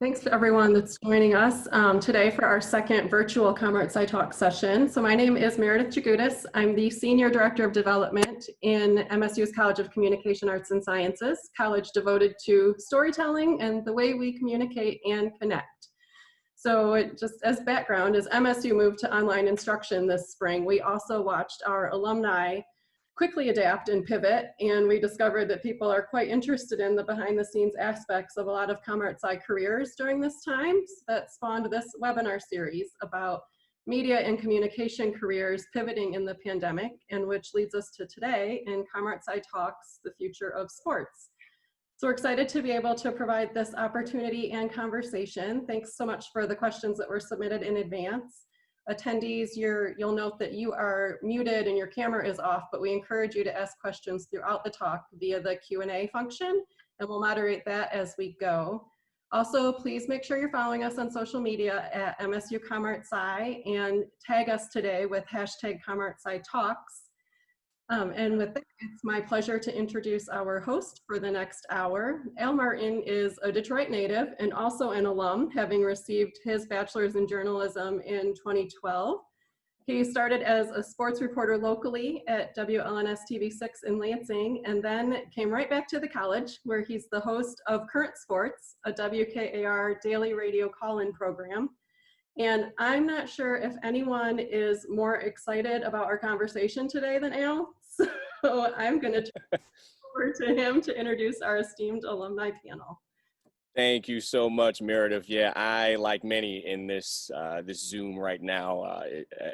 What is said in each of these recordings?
Thanks to everyone that's joining us today for our second virtual ComArtSci Talk session. So my name is Meredith Jagutis. I'm the Senior Director of Development in MSU's College of Communication Arts and Sciences, college devoted to storytelling and the way we communicate and connect. So just as background, as MSU moved to online instruction this spring, we also watched our alumni quickly adapt and pivot, and we discovered that people are quite interested in the behind the scenes aspects of a lot of ComArtSci careers during this time. So that spawned this webinar series about media and communication careers pivoting in the pandemic, and which leads us to today in ComArtSci Talks, the future of sports. So we're excited to be able to provide this opportunity and conversation. Thanks so much for the questions that were submitted in advance. Attendees, you'll note that you are muted and your camera is off, but we encourage you to ask questions throughout the talk via the Q&A function, and we'll moderate that as we go. Also, please make sure you're following us on social media at MSU ComArtSci and tag us today with hashtag ComArtSci Talks. And with that, it's my pleasure to introduce our host for the next hour. Al Martin is a Detroit native and also an alum, having received his bachelor's in journalism in 2012. He started as a sports reporter locally at WLNS TV6 in Lansing, and then came right back to the college, where he's the host of Current Sports, a WKAR daily radio call-in program. And I'm not sure if anyone is more excited about our conversation today than Al, so I'm going to turn over to him to introduce our esteemed alumni panel. Thank you so much, Meredith. Yeah, I, like many in this this Zoom right now,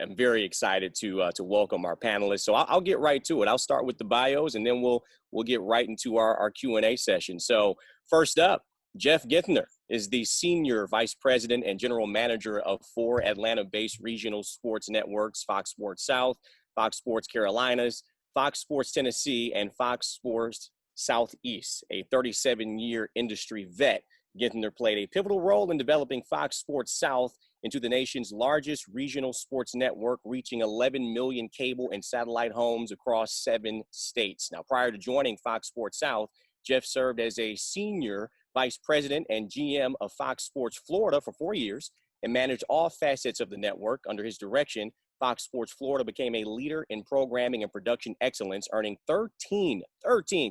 am very excited to welcome our panelists. So I'll get right to it. I'll start with the bios, and then we'll get right into our Q&A session. So first up, Jeff Githner is the Senior Vice President and General Manager of 4 Atlanta-based regional sports networks: Fox Sports South, Fox Sports Carolinas, Fox Sports Tennessee, and Fox Sports Southeast. A 37-year industry vet, Githner played a pivotal role in developing Fox Sports South into the nation's largest regional sports network, reaching 11 million cable and satellite homes across 7 states. Now, prior to joining Fox Sports South, Jeff served as a senior vice president and GM of Fox Sports Florida for 4 years and managed all facets of the network. Under his direction, Fox Sports Florida became a leader in programming and production excellence, earning 13,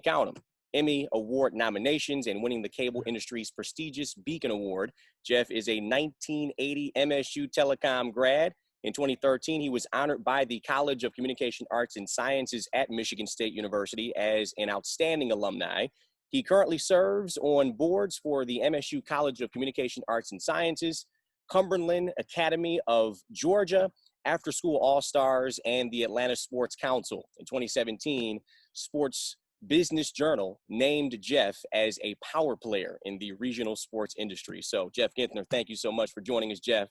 count them, Emmy Award nominations and winning the cable industry's prestigious Beacon Award. Jeff is a 1980 MSU Telecom grad. In 2013, he was honored by the College of Communication Arts and Sciences at Michigan State University as an outstanding alumni. He currently serves on boards for the MSU College of Communication Arts and Sciences, Cumberland Academy of Georgia, After School All-Stars, and the Atlanta Sports Council. In 2017, Sports Business Journal named Jeff as a power player in the regional sports industry. So, Jeff Genthner, thank you so much for joining us, Jeff.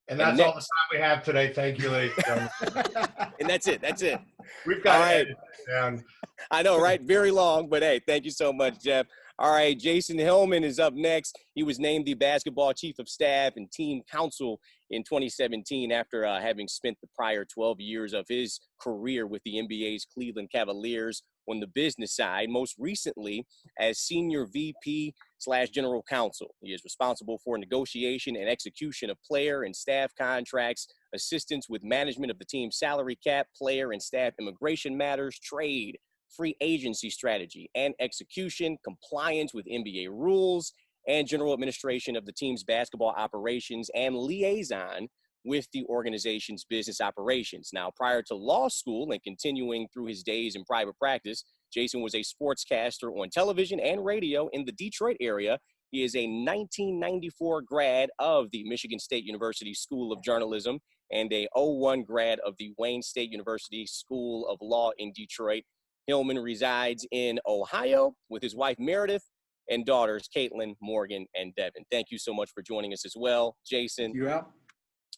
And that's all the time we have today. Thank you, ladies and gentlemen. And that's it. We've got all right. it down. I know, right? Very long, but hey, thank you so much, Jeff. All right, Jason Hellman is up next. He was named the basketball chief of staff and team counsel in 2017 after having spent the prior 12 years of his career with the NBA's Cleveland Cavaliers on the business side, most recently as senior VP/general counsel. He is responsible for negotiation and execution of player and staff contracts, assistance with management of the team's salary cap, player and staff immigration matters, trade, free agency strategy and execution, compliance with NBA rules, and general administration of the team's basketball operations and liaison with the organization's business operations. Now, prior to law school and continuing through his days in private practice, Jason was a sportscaster on television and radio in the Detroit area. He is a 1994 grad of the Michigan State University School of Journalism and a 01 grad of the Wayne State University School of Law in Detroit. Hillman resides in Ohio with his wife Meredith and daughters Caitlin, Morgan, and Devin. Thank you so much for joining us as well, Jason. You out?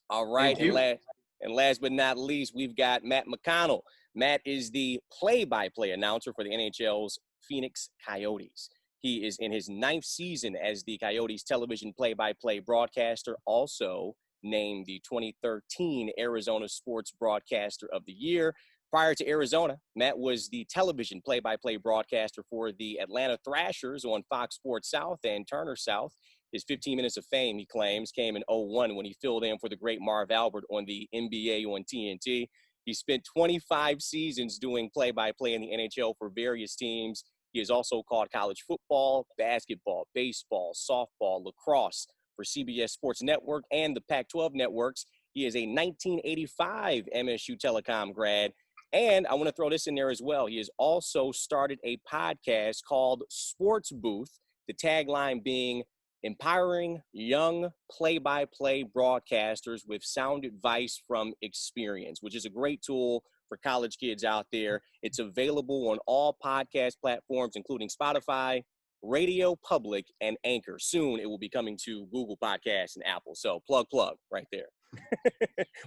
All right, and last but not least, we've got Matt Mcconnell. Matt is the play-by-play announcer for the NHL's Phoenix Coyotes. He is in his 9th season as the Coyotes television play-by-play broadcaster, also named the 2013 Arizona Sports Broadcaster of the Year. Prior to Arizona, Matt was the television play-by-play broadcaster for the Atlanta Thrashers on Fox Sports South and Turner South. His 15 minutes of fame, he claims, came in '01 when he filled in for the great Marv Albert on the NBA on TNT. He spent 25 seasons doing play-by-play in the NHL for various teams. He has also called college football, basketball, baseball, softball, lacrosse for CBS Sports Network and the Pac-12 networks. He is a 1985 MSU Telecom grad. And I want to throw this in there as well. He has also started a podcast called Sports Booth, the tagline being empowering young play-by-play broadcasters with sound advice from experience, which is a great tool for college kids out there. It's available on all podcast platforms, including Spotify, Radio Public, and Anchor. Soon it will be coming to Google Podcasts and Apple. So plug right there.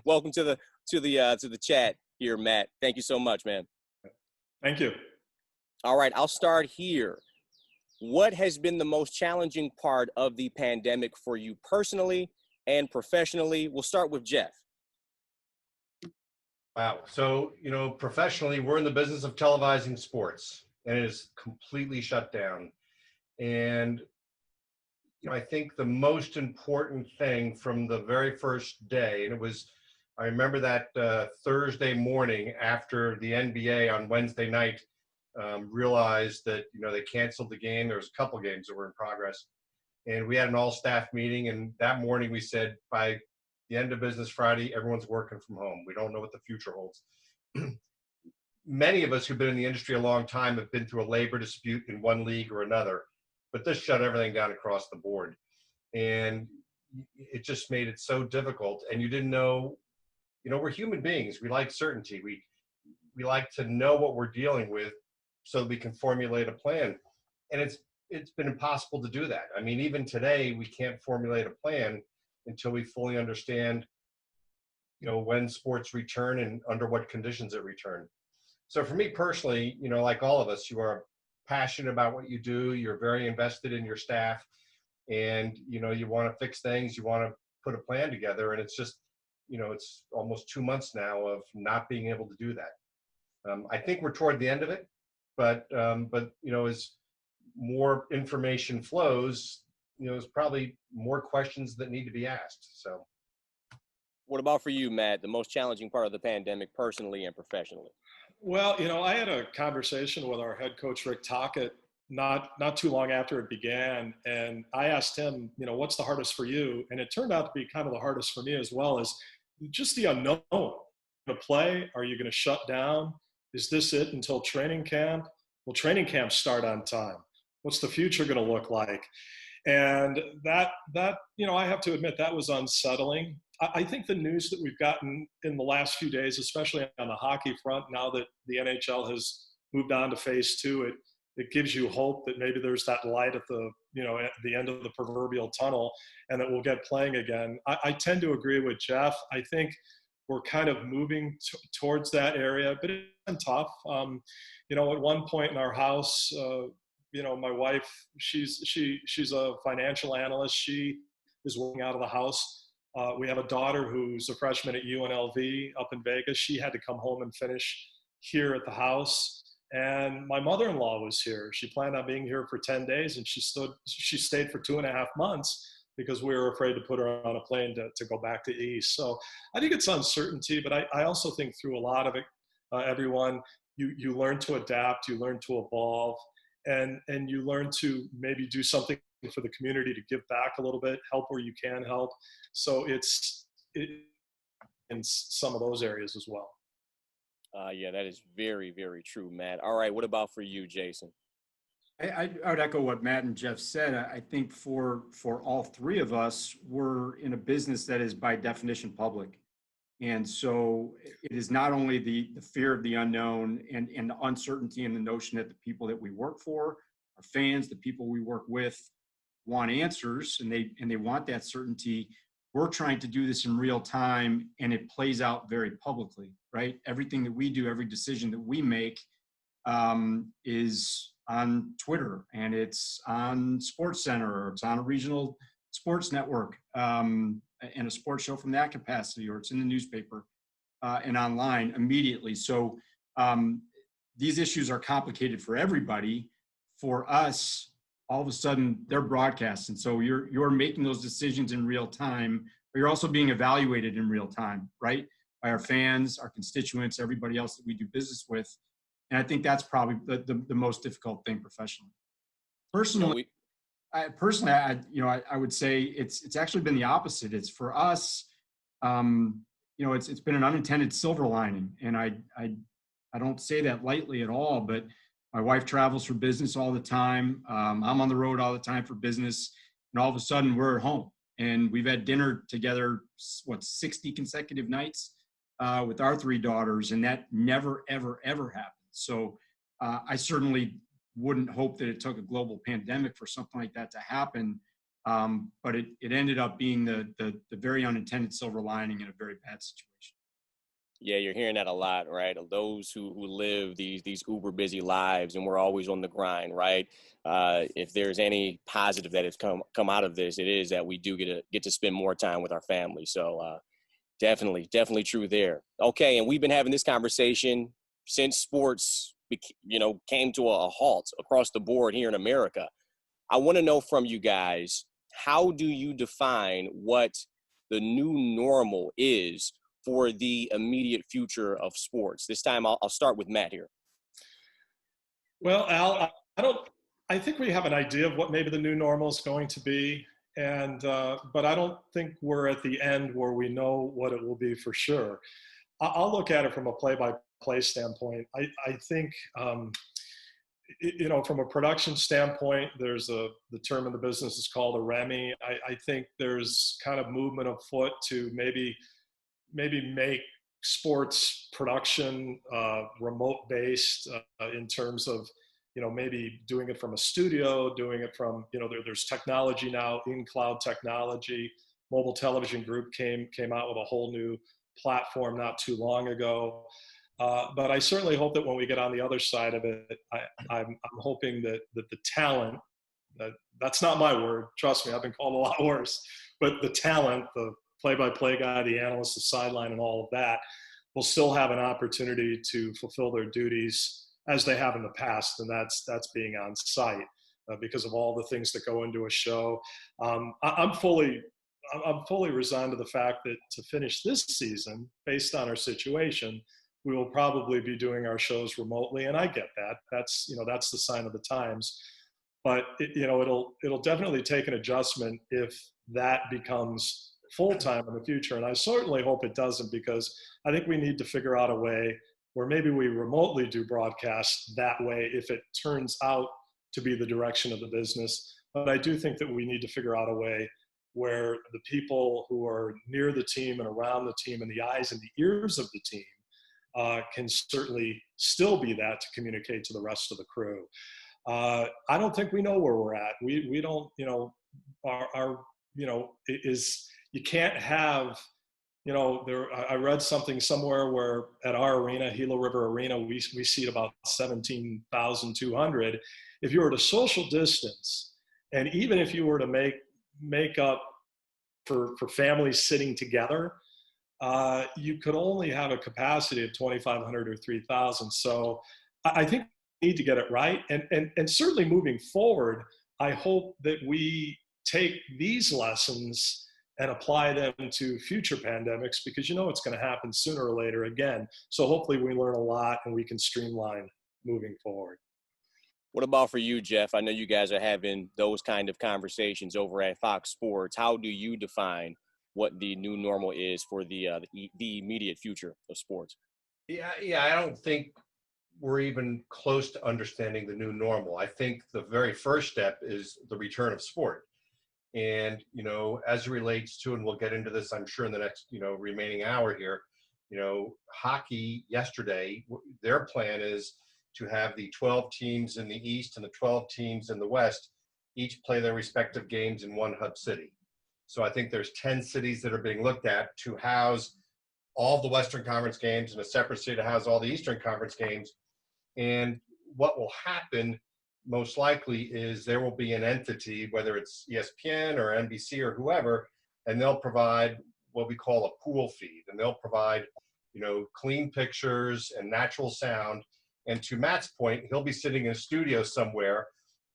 Welcome to the chat here, Matt. Thank you so much, man. Thank you. All right, I'll start here. What has been the most challenging part of the pandemic for you personally and professionally? We'll start with Jeff. Wow. So, professionally, we're in the business of televising sports, and it is completely shut down. And, I think the most important thing from the very first day, and I remember that Thursday morning after the NBA on Wednesday night realized that, they canceled the game. There was a couple games that were in progress. And we had an all-staff meeting. And that morning we said, by the end of business Friday, everyone's working from home. We don't know what the future holds. Many of us who've been in the industry a long time have been through a labor dispute in one league or another. But this shut everything down across the board. And it just made it so difficult. And you didn't know, we're human beings. We like certainty. We like to know what we're dealing with so that we can formulate a plan. And it's been impossible to do that. I mean, even today, we can't formulate a plan until we fully understand, when sports return and under what conditions it return. So for me personally, like all of us, you are passionate about what you do. You're very invested in your staff, and, you want to fix things. You want to put a plan together. And it's just, it's almost 2 months now of not being able to do that. I think we're toward the end of it, but as more information flows, there's probably more questions that need to be asked. So. What about for you, Matt, the most challenging part of the pandemic personally and professionally? Well, I had a conversation with our head coach, Rick Tocchet, not too long after it began. And I asked him, what's the hardest for you? And it turned out to be kind of the hardest for me as well, as just the unknown. To play? Are you going to shut down? Is this it until training camp? Will training camp start on time? What's the future going to look like? And that I have to admit, that was unsettling. I think the news that we've gotten in the last few days, especially on the hockey front, now that the NHL has moved on to phase 2, it gives you hope that maybe there's that light at the end of the proverbial tunnel, and that we'll get playing again. I tend to agree with Jeff. I think we're kind of moving towards that area, but it's been tough. At one point in our house, my wife, she's a financial analyst. She is working out of the house. We have a daughter who's a freshman at UNLV up in Vegas. She had to come home and finish here at the house. And my mother-in-law was here. She planned on being here for 10 days, and she stayed for 2.5 months because we were afraid to put her on a plane to go back to East. So I think it's uncertainty, but I also think through a lot of it, everyone, you learn to adapt, you learn to evolve, and you learn to maybe do something for the community to give back a little bit, help where you can help. So it's in some of those areas as well. Yeah, that is very, very true, Matt. All right, what about for you, Jason? I would echo what Matt and Jeff said. I think for all three of us, we're in a business that is by definition public. And so it is not only the fear of the unknown and the uncertainty and the notion that the people that we work for, our fans, the people we work with, want answers, and they want that certainty. We're trying to do this in real time, and it plays out very publicly, right? Everything that we do, every decision that we make is on Twitter, and it's on SportsCenter, or it's on a regional sports network, and a sports show from that capacity, or it's in the newspaper and online immediately. So these issues are complicated for everybody. For us, all of a sudden they're broadcast. And so you're making those decisions in real time, but you're also being evaluated in real time, right? By our fans, our constituents, everybody else that we do business with. And I think that's probably the most difficult thing professionally. Personally, I would say it's actually been the opposite. It's for us, it's been an unintended silver lining. And I don't say that lightly at all, but my wife travels for business all the time. I'm on the road all the time for business. And all of a sudden we're at home and we've had dinner together, 60 consecutive nights with our 3 daughters. And that never, ever, ever happened. So I certainly wouldn't hope that it took a global pandemic for something like that to happen. But it ended up being the very unintended silver lining in a very bad situation. Yeah, you're hearing that a lot, right? Of those who live these uber busy lives, and we're always on the grind, right? If there's any positive that has come out of this, it is that we do get to spend more time with our family. So definitely true there. Okay, and we've been having this conversation since sports, came to a halt across the board here in America. I want to know from you guys, how do you define what the new normal is for the immediate future of sports? This time I'll start with Matt here. Well, Al, I think we have an idea of what maybe the new normal is going to be. And, but I don't think we're at the end where we know what it will be for sure. I'll look at it from a play-by-play standpoint. I think, from a production standpoint, there's the term in the business is called a REMI. I think there's kind of movement afoot to maybe make sports production remote based in terms of, maybe doing it from a studio, doing it from, there's technology now, in cloud technology. Mobile Television Group came out with a whole new platform not too long ago. But I certainly hope that when we get on the other side of it, I'm hoping that the talent, that's not my word, trust me, I've been called a lot worse, but the talent, the play-by-play guy, the analyst, the sideline, and all of that will still have an opportunity to fulfill their duties as they have in the past, and that's being on site because of all the things that go into a show. I'm fully resigned to the fact that to finish this season, based on our situation, we will probably be doing our shows remotely, and I get that. That's the sign of the times. But it'll definitely take an adjustment if that becomes full-time in the future. And I certainly hope it doesn't, because I think we need to figure out a way where maybe we remotely do broadcast that way if it turns out to be the direction of the business. But I do think that we need to figure out a way where the people who are near the team and around the team and the eyes and the ears of the team can certainly still be that to communicate to the rest of the crew. I don't think we know where we're at. We don't, you can't have, I read something somewhere where at our arena, Gila River Arena, we seat about 17,200. If you were to social distance, and even if you were to make up for families sitting together, you could only have a capacity of 2,500 or 3,000. So I think we need to get it right. And certainly moving forward, I hope that we take these lessons and apply them to future pandemics, because it's going to happen sooner or later again. So hopefully we learn a lot and we can streamline moving forward. What about for you, Jeff? I know you guys are having those kind of conversations over at Fox Sports. How do you define what the new normal is for the immediate future of sports? Yeah, I don't think we're even close to understanding the new normal. I think the very first step is the return of sport. And, as it relates to, and we'll get into this, I'm sure, in the next, remaining hour here, hockey yesterday, their plan is to have the 12 teams in the East and the 12 teams in the West each play their respective games in one hub city. So I think there's 10 cities that are being looked at to house all the Western Conference games and a separate city to house all the Eastern Conference games. And what will happen most likely is there will be an entity, whether it's ESPN or NBC or whoever, and they'll provide what we call a pool feed, and they'll provide, clean pictures and natural sound. And to Matt's point, he'll be sitting in a studio somewhere,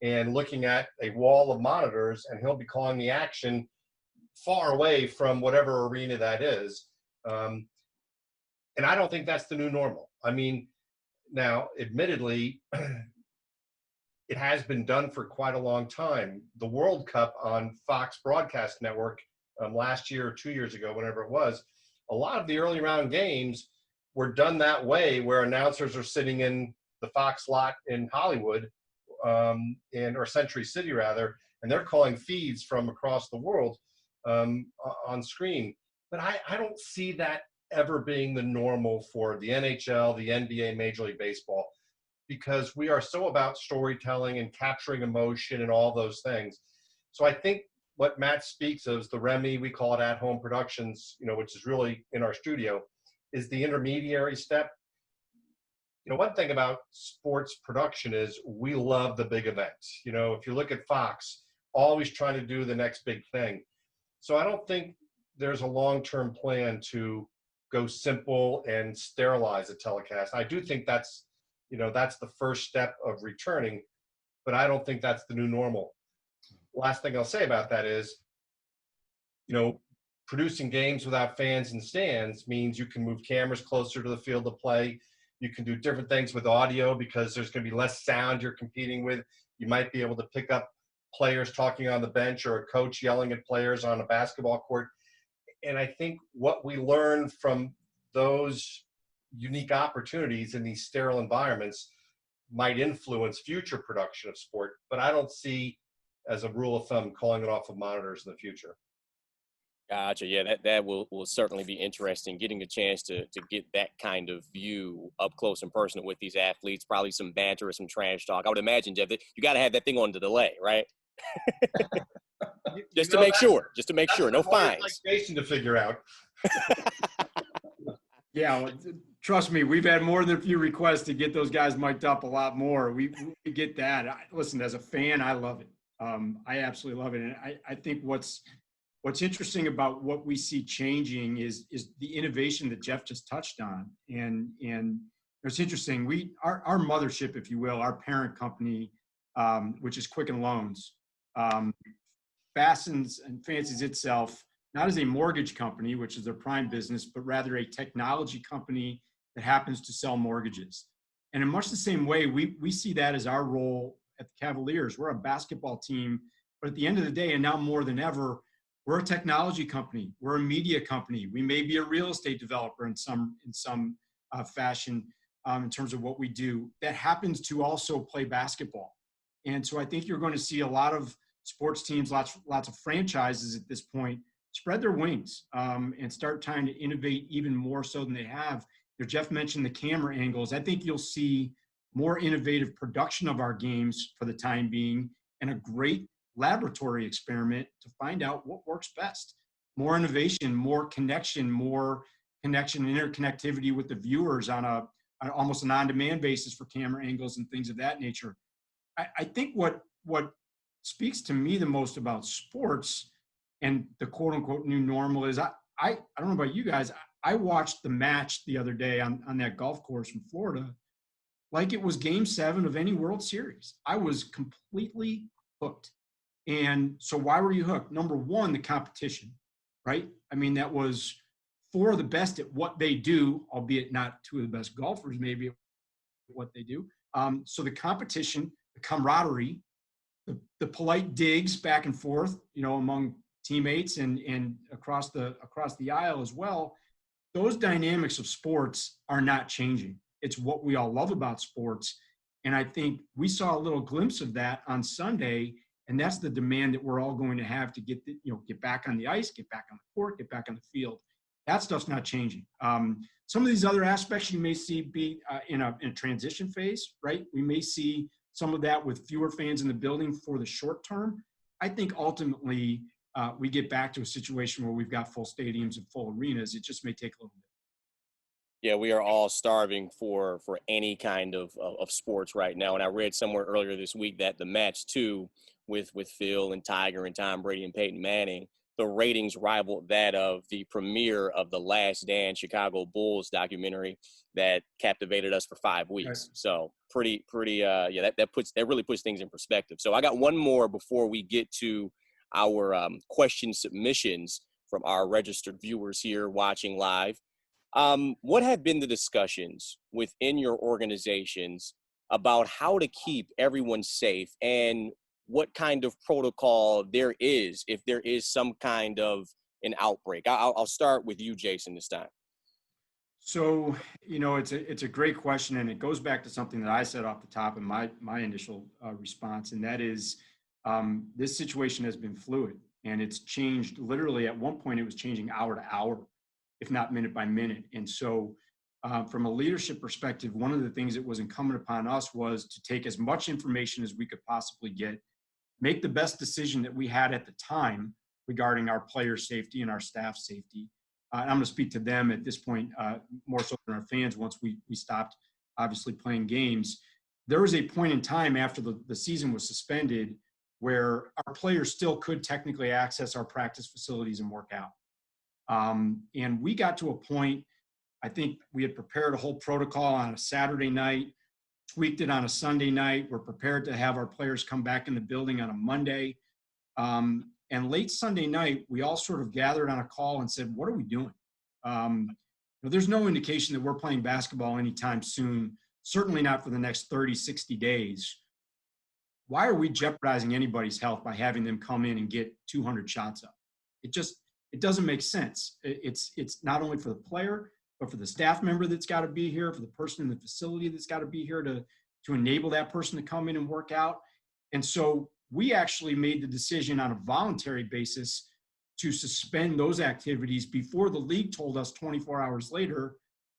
and looking at a wall of monitors, and he'll be calling the action far away from whatever arena that is. And I don't think that's the new normal. I mean, now, admittedly, it has been done for quite a long time. The World Cup on Fox Broadcast Network last year or 2 years ago, whenever it was, a lot of the early round games were done that way, where announcers are sitting in the Fox lot in Hollywood, or Century City rather, and they're calling feeds from across the world on screen. But I don't see that ever being the normal for the NHL, the NBA, Major League Baseball, because we are so about storytelling and capturing emotion and all those things. So I think what Matt speaks of is the REMI, we call it at-home productions, which is really in our studio, is the intermediary step. One thing about sports production is we love the big events. If you look at Fox, always trying to do the next big thing. So I don't think there's a long-term plan to go simple and sterilize a telecast. I do think that's the first step of returning, but I don't think that's the new normal. Last thing I'll say about that is, producing games without fans and stands means you can move cameras closer to the field of play. You can do different things with audio because there's going to be less sound you're competing with. You might be able to pick up players talking on the bench or a coach yelling at players on a basketball court. And I think what we learn from those unique opportunities in these sterile environments might influence future production of sport, but I don't see, as a rule of thumb, calling it off of monitors in the future. Gotcha. Yeah, that will certainly be interesting, getting a chance to get that kind of view up close and personal with these athletes, probably some banter or some trash talk. I would imagine, Jeff, that you got to have that thing on the delay, right? Just to make sure, no fines. Like Jason to figure out. Yeah, trust me, we've had more than a few requests to get those guys mic'd up a lot more. We get that. Listen, as a fan, I love it. I absolutely love it. And I think what's interesting about what we see changing is the innovation that Jeff just touched on. And it's interesting. Our mothership, if you will, our parent company, which is Quicken Loans, fastens and fancies itself not as a mortgage company, which is their prime business, but rather a technology company that happens to sell mortgages. And in much the same way, we see that as our role at the Cavaliers. We're a basketball team, but at the end of the day, and now more than ever, we're a technology company. We're a media company. We may be a real estate developer in some fashion in terms of what we do. That happens to also play basketball. And so I think you're going to see a lot of sports teams, lots of franchises at this point, spread their wings and start trying to innovate even more so than they have. Jeff mentioned the camera angles. I think you'll see more innovative production of our games for the time being, and a great laboratory experiment to find out what works best. More innovation, more connection and interconnectivity with the viewers on almost an on-demand basis for camera angles and things of that nature. I think what speaks to me the most about sports and the quote unquote new normal is I don't know about you guys. I watched the match the other day on that golf course in Florida like it was Game 7 of any World Series. I was completely hooked. And so why were you hooked? Number one, the competition, right? I mean, that was four of the best at what they do, albeit not two of the best golfers, maybe at what they do. So the competition, the camaraderie, the polite digs back and forth, among teammates and across the aisle as well. Those dynamics of sports are not changing. It's what we all love about sports. And I think we saw a little glimpse of that on Sunday. And that's the demand that we're all going to have to get back on the ice, get back on the court, get back on the field. That stuff's not changing. Some of these other aspects you may see be in a transition phase, right? We may see some of that with fewer fans in the building for the short term. I think ultimately we get back to a situation where we've got full stadiums and full arenas. It just may take a little bit. Yeah, we are all starving for any kind of sports right now. And I read somewhere earlier this week that the match 2 with Phil and Tiger and Tom Brady and Peyton Manning the ratings rivaled that of the premiere of the Last Dance Chicago Bulls documentary that captivated us for 5 weeks. Right. So pretty, yeah, that really puts things in perspective. So I got one more before we get to our question submissions from our registered viewers here watching live. What have been the discussions within your organizations about how to keep everyone safe, and what kind of protocol there is if there is some kind of an outbreak? I'll start with you, Jason, this time. So, it's a great question, and it goes back to something that I said off the top in my initial response, and that is this situation has been fluid, and it's changed literally. At one point, it was changing hour to hour, if not minute by minute. And so from a leadership perspective, one of the things that was incumbent upon us was to take as much information as we could possibly get, make the best decision that we had at the time regarding our player safety and our staff safety. And I'm going to speak to them at this point more so than our fans once we stopped obviously playing games. There was a point in time after the season was suspended where our players still could technically access our practice facilities and work out. And we got to a point, I think we had prepared a whole protocol on a Saturday night, tweaked it on a Sunday night. We're prepared to have our players come back in the building on a Monday. And late Sunday night, we all sort of gathered on a call and said, what are we doing? There's no indication that we're playing basketball anytime soon, certainly not for the next 30, 60 days. Why are we jeopardizing anybody's health by having them come in and get 200 shots up? It doesn't make sense. It's not only for the player, but for the staff member that's got to be here, for the person in the facility that's got to be here to enable that person to come in and work out. And so we actually made the decision on a voluntary basis to suspend those activities before the league told us 24 hours later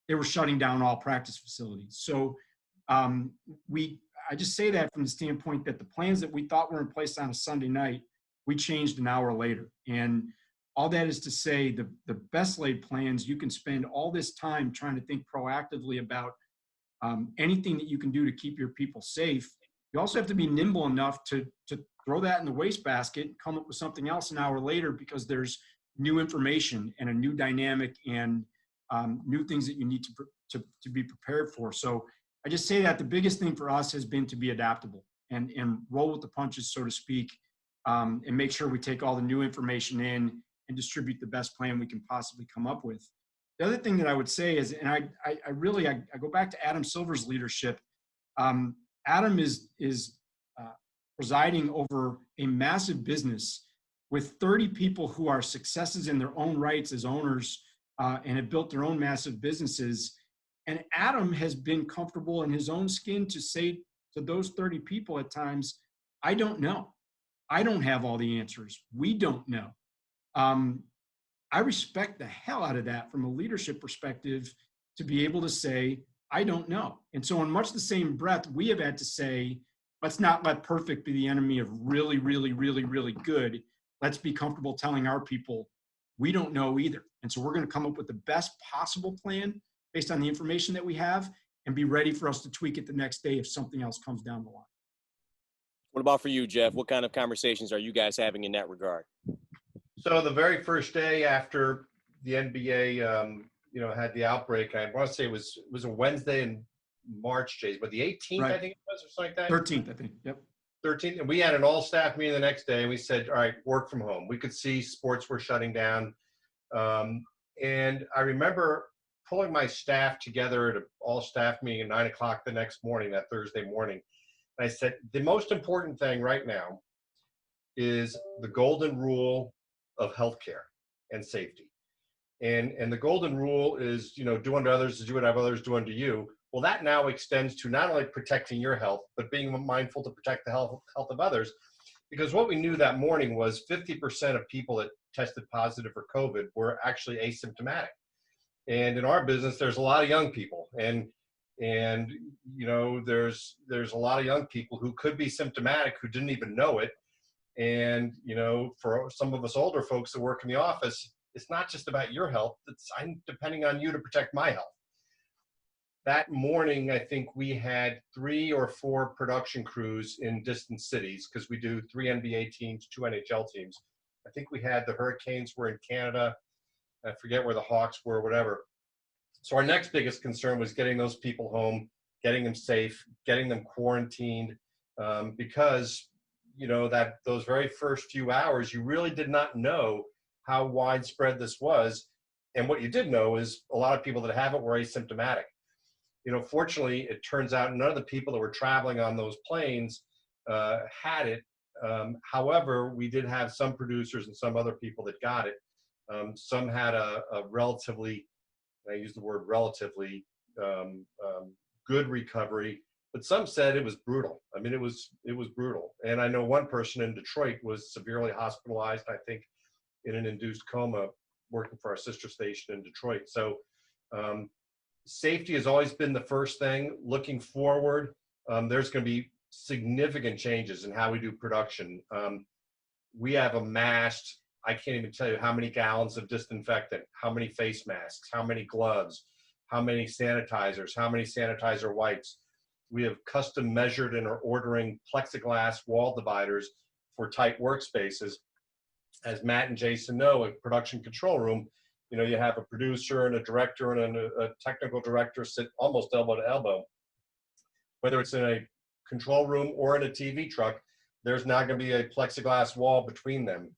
they were shutting down all practice facilities. So I just say that from the standpoint that the plans that we thought were in place on a Sunday night, we changed an hour later. And all that is to say the best laid plans, you can spend all this time trying to think proactively about anything that you can do to keep your people safe. You also have to be nimble enough to throw that in the wastebasket and come up with something else an hour later because there's new information and a new dynamic and new things that you need to be prepared for. So I just say that the biggest thing for us has been to be adaptable and roll with the punches, so to speak, and make sure we take all the new information in and distribute the best plan we can possibly come up with. The other thing that I would say is, and I go back to Adam Silver's leadership. Adam is presiding over a massive business with 30 people who are successes in their own rights as owners and have built their own massive businesses. And Adam has been comfortable in his own skin to say to those 30 people at times, I don't know. I don't have all the answers. We don't know. I respect the hell out of that from a leadership perspective to be able to say, I don't know. And so in much the same breath, we have had to say, let's not let perfect be the enemy of really, really, really, really good. Let's be comfortable telling our people, we don't know either. And so we're going to come up with the best possible plan based on the information that we have and be ready for us to tweak it the next day if something else comes down the line. What about for you, Jeff? What kind of conversations are you guys having in that regard? So the very first day after the NBA, had the outbreak, I want to say it was a Wednesday in March, Jason, but the 18th, right. I think it was, or something like that. 13th, I think. Yep. 13th, and we had an all-staff meeting the next day, and we said, all right, work from home. We could see sports were shutting down, and I remember pulling my staff together at an all-staff meeting at 9 o'clock the next morning, that Thursday morning. And I said, the most important thing right now is the golden rule of healthcare and safety. And the golden rule is, do unto others as you would have others do unto you. Well, that now extends to not only protecting your health, but being mindful to protect the health of others. Because what we knew that morning was 50% of people that tested positive for COVID were actually asymptomatic. And in our business, there's a lot of young people. And there's a lot of young people who could be symptomatic who didn't even know it. And, for some of us older folks that work in the office, it's not just about your health. I'm depending on you to protect my health. That morning, I think we had 3 or 4 production crews in distant cities because we do 3 NBA teams, 2 NHL teams. I think we had the Hurricanes were in Canada. I forget where the Hawks were, whatever. So our next biggest concern was getting those people home, getting them safe, getting them quarantined, because that those very first few hours, you really did not know how widespread this was. And what you did know is a lot of people that have it were asymptomatic. Fortunately, it turns out none of the people that were traveling on those planes had it. However, we did have some producers and some other people that got it. Some had a relatively, I use the word relatively, good recovery, but some said it was brutal. I mean, it was brutal. And I know one person in Detroit was severely hospitalized, I think, in an induced coma, working for our sister station in Detroit. So safety has always been the first thing. Looking forward, there's going to be significant changes in how we do production. We have amassed, I can't even tell you how many gallons of disinfectant, how many face masks, how many gloves, how many sanitizers, how many sanitizer wipes. We have custom measured and are ordering plexiglass wall dividers for tight workspaces. As Matt and Jason know, a production control room, you have a producer and a director and a technical director sit almost elbow to elbow. Whether it's in a control room or in a TV truck, there's now going to be a plexiglass wall between them.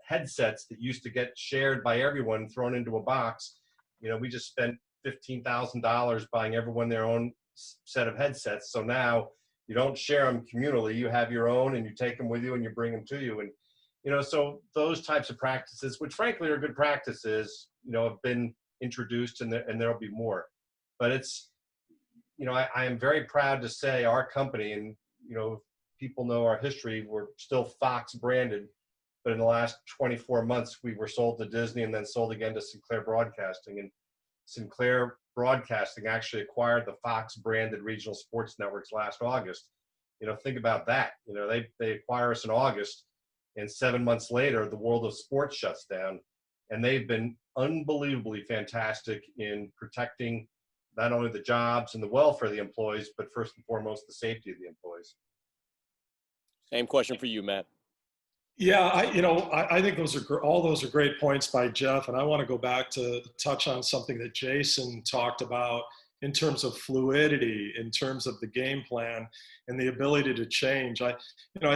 Headsets that used to get shared by everyone, thrown into a box. We just spent $15,000 buying everyone their own set of headsets. So now you don't share them communally. You have your own and you take them with you and you bring them to you. And so those types of practices, which frankly are good practices, have been introduced, and there'll be more. But it's, I am very proud to say our company, and people know our history, we're still Fox branded, but in the last 24 months we were sold to Disney and then sold again to Sinclair Broadcasting. And Sinclair Broadcasting actually acquired the Fox branded regional sports networks last August. Think about that. They acquire us in August, and 7 months later, the world of sports shuts down. And they've been unbelievably fantastic in protecting not only the jobs and the welfare of the employees, but first and foremost, the safety of the employees. Same question for you, Matt. Yeah, I think all those are great points by Jeff, and I want to go back to touch on something that Jason talked about in terms of fluidity, in terms of the game plan and the ability to change. I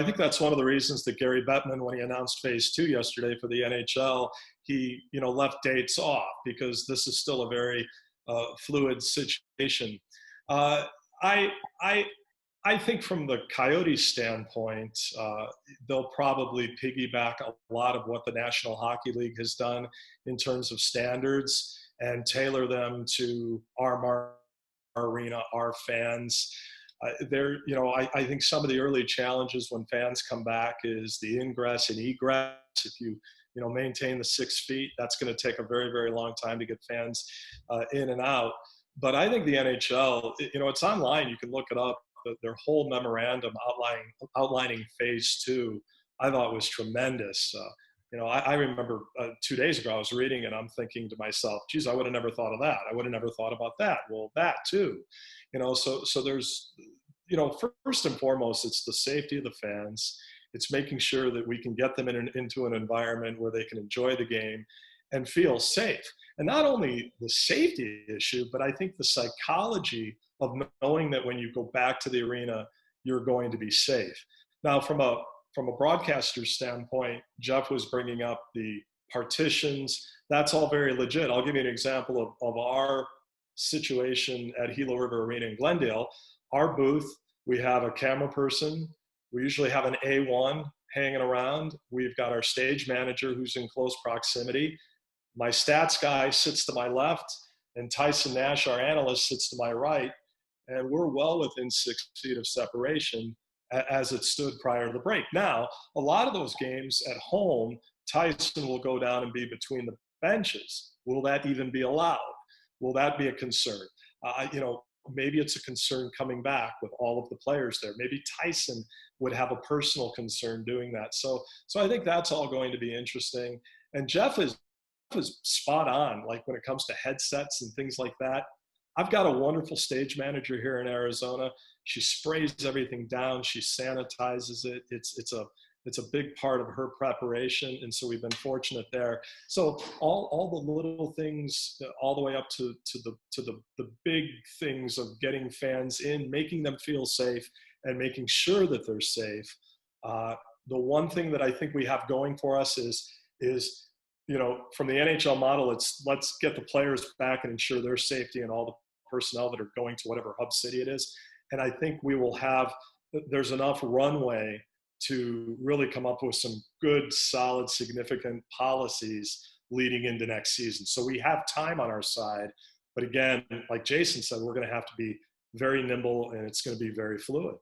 think that's one of the reasons that Gary Bettman, when he announced phase 2 yesterday for the NHL, he, left dates off, because this is still a very fluid situation. I think from the Coyotes standpoint, they'll probably piggyback a lot of what the National Hockey League has done in terms of standards and tailor them to our arena, our fans. I think some of the early challenges when fans come back is the ingress and egress. If you maintain the 6 feet, that's going to take a very, very long time to get fans in and out. But I think the NHL, it's online. You can look it up. Their whole memorandum outlining phase 2, I thought was tremendous. I remember 2 days ago, I was reading and I'm thinking to myself, geez, I would have never thought of that. I would have never thought about that. Well, that too, so there's, first and foremost, it's the safety of the fans. It's making sure that we can get them into an environment where they can enjoy the game and feel safe. And not only the safety issue, but I think the psychology of knowing that when you go back to the arena, you're going to be safe. Now, from a broadcaster standpoint, Jeff was bringing up the partitions. That's all very legit. I'll give you an example of our situation at Gila River Arena in Glendale. Our booth, we have a camera person. We usually have an A1 hanging around. We've got our stage manager who's in close proximity. My stats guy sits to my left, and Tyson Nash, our analyst, sits to my right. And we're well within 6 feet of separation as it stood prior to the break. Now, a lot of those games at home, Tyson will go down and be between the benches. Will that even be allowed? Will that be a concern? Maybe it's a concern coming back with all of the players there. Maybe Tyson would have a personal concern doing that. So I think that's all going to be interesting. And Jeff is spot on, like when it comes to headsets and things like that. I've got a wonderful stage manager here in Arizona. She sprays everything down. She sanitizes it. It's It's a big part of her preparation, and so we've been fortunate there. So all the little things, all the way up to the big things of getting fans in, making them feel safe, and making sure that they're safe. The one thing that I think we have going for us is from the NHL model, it's let's get the players back and ensure their safety and all the personnel that are going to whatever hub city it is. And I think we will there's enough runway to really come up with some good, solid, significant policies leading into next season. So we have time on our side. But again, like Jason said, we're going to have to be very nimble, and it's going to be very fluid.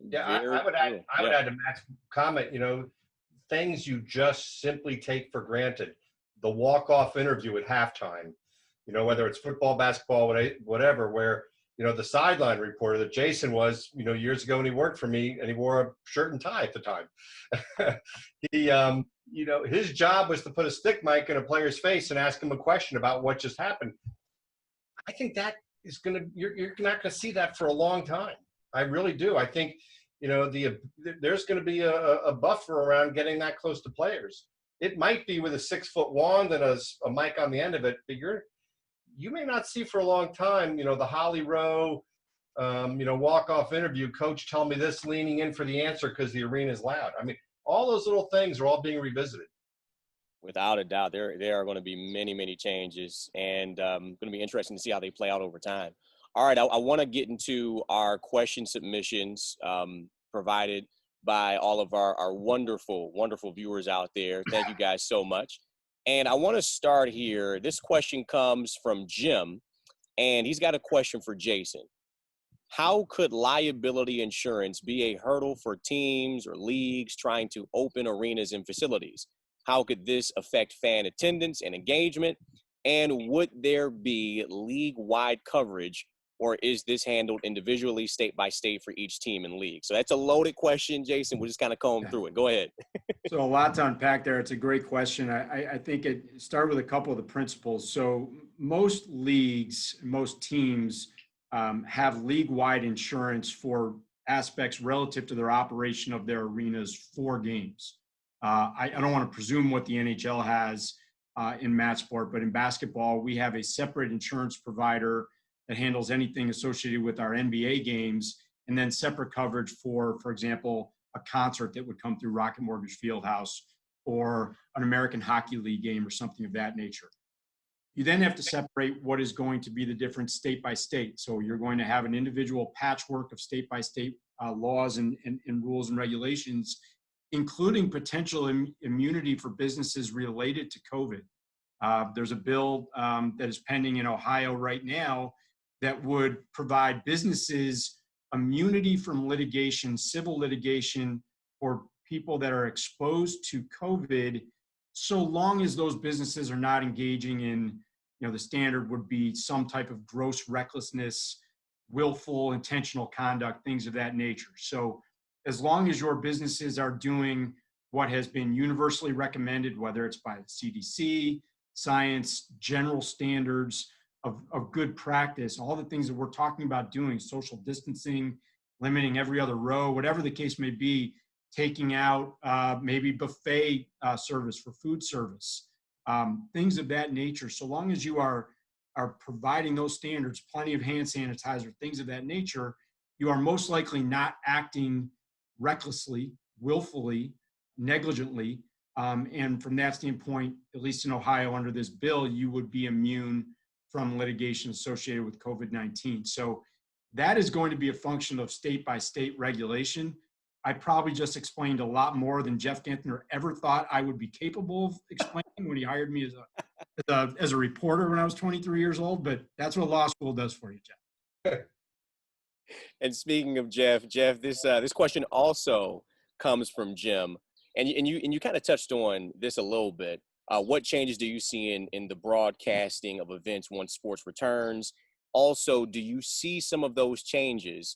Yeah, I would add to Matt's comment, things you just simply take for granted. The walk-off interview at halftime, whether it's football, basketball, whatever, where, the sideline reporter that Jason was, years ago when he worked for me, and he wore a shirt and tie at the time. His job was to put a stick mic in a player's face and ask him a question about what just happened. I think that is you're not going to see that for a long time. I really do. I think, there's going to be a buffer around getting that close to players. It might be with a 6-foot wand and a mic on the end of it, but you may not see for a long time, the Holly Rowe, walk-off interview, coach tell me this, leaning in for the answer because the arena is loud. I mean, all those little things are all being revisited. Without a doubt, there are going to be many, many changes, and going to be interesting to see how they play out over time. All right, I want to get into our question submissions provided by all of our wonderful, wonderful viewers out there. Thank you guys so much. And I want to start here. This question comes from Jim, and he's got a question for Jason. How could liability insurance be a hurdle for teams or leagues trying to open arenas and facilities? How could this affect fan attendance and engagement? And would there be league-wide coverage, or is this handled individually, state by state, for each team and league? So that's a loaded question, Jason. We'll just kind of comb through it. Go ahead. So a lot to unpack there. It's a great question. I think it started with a couple of the principles. So most leagues, most teams have league-wide insurance for aspects relative to their operation of their arenas for games. I don't want to presume what the NHL has in match sport, but in basketball, we have a separate insurance provider that handles anything associated with our NBA games, and then separate coverage for example, a concert that would come through Rocket Mortgage Fieldhouse, or an American Hockey League game, or something of that nature. You then have to separate what is going to be the different state by state. So you're going to have an individual patchwork of state by state laws and rules and regulations, including potential immunity for businesses related to COVID. There's a bill that is pending in Ohio right now that would provide businesses immunity from litigation, civil litigation, for people that are exposed to COVID, so long as those businesses are not engaging in, the standard would be some type of gross recklessness, willful, intentional conduct, things of that nature. So as long as your businesses are doing what has been universally recommended, whether it's by the CDC, science, general standards of good practice, all the things that we're talking about doing, social distancing, limiting every other row, whatever the case may be, taking out maybe buffet service for food service, things of that nature. So long as you are providing those standards, plenty of hand sanitizer, things of that nature, you are most likely not acting recklessly, willfully, negligently. And from that standpoint, at least in Ohio under this bill, you would be immune from litigation associated with COVID-19. So that is going to be a function of state by state regulation. I probably just explained a lot more than Jeff Genthner ever thought I would be capable of explaining when he hired me as a reporter when I was 23 years old, but that's what law school does for you, Jeff. And speaking of Jeff, this question also comes from Jim, and you kind of touched on this a little bit. What changes do you see in the broadcasting of events once sports returns? Also, do you see some of those changes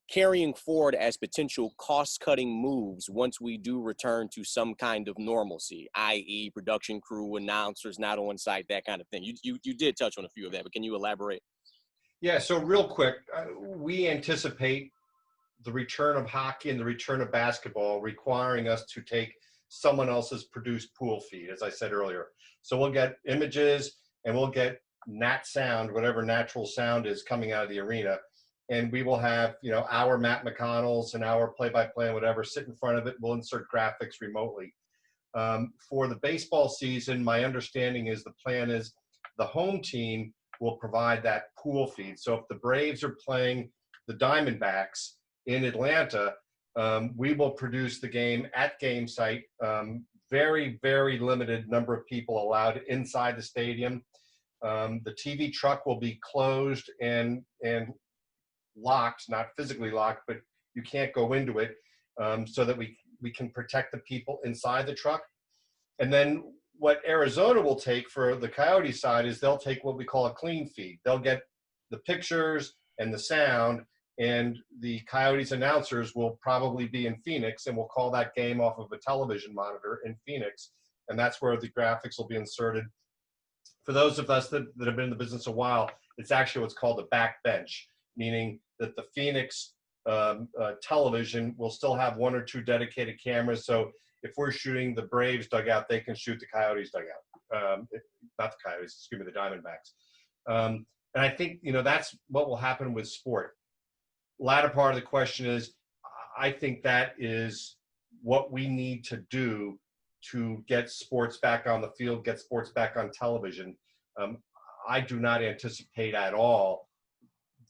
carrying forward as potential cost-cutting moves once we do return to some kind of normalcy, i.e. production crew, announcers not on site, that kind of thing? You did touch on a few of that, but can you elaborate? Yeah, so real quick, we anticipate the return of hockey and the return of basketball requiring us to take someone else's produced pool feed, as I said earlier. So we'll get images and we'll get nat sound, whatever natural sound is coming out of the arena. And we will have, our Matt McConnells and our play-by-play and whatever sit in front of it. We'll insert graphics remotely. For the baseball season, my understanding is the plan is the home team will provide that pool feed. So if the Braves are playing the Diamondbacks in Atlanta, we will produce the game at game site. Very, very limited number of people allowed inside the stadium. The TV truck will be closed and locked, not physically locked, but you can't go into it, so that we can protect the people inside the truck. And then what Arizona will take for the Coyote side is they'll take what we call a clean feed. They'll get the pictures and the sound, and the Coyotes announcers will probably be in Phoenix, and we'll call that game off of a television monitor in Phoenix. And that's where the graphics will be inserted. For those of us that have been in the business a while, it's actually what's called a backbench, meaning that the Phoenix television will still have one or two dedicated cameras. So if we're shooting the Braves dugout, they can shoot the Coyotes dugout. Not the Coyotes, excuse me, the Diamondbacks. And I think, that's what will happen with sport. Latter part of the question is, I think that is what we need to do to get sports back on the field, get sports back on television. I do not anticipate at all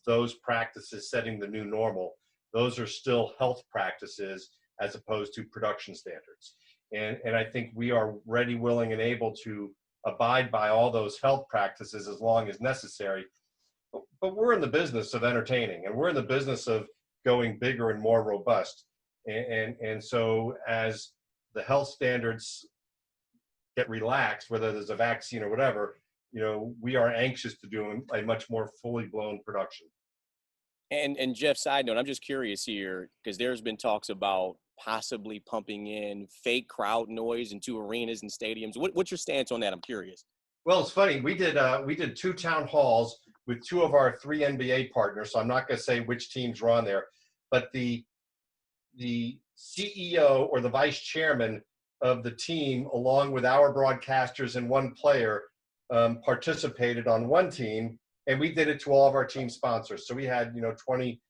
those practices setting the new normal. Those are still health practices as opposed to production standards. And I think we are ready, willing, and able to abide by all those health practices as long as necessary. But we're in the business of entertaining, and we're in the business of going bigger and more robust. And so as the health standards get relaxed, whether there's a vaccine or whatever, we are anxious to do a much more fully blown production. And Jeff, side note, I'm just curious here, because there's been talks about possibly pumping in fake crowd noise into arenas and stadiums. What's your stance on that? I'm curious. Well, it's funny. We did 2 town halls with 2 of our 3 NBA partners. So I'm not going to say which teams were on there, but the CEO or the vice chairman of the team, along with our broadcasters and 1 player, participated on one team, and we did it to all of our team sponsors. So we had, 20,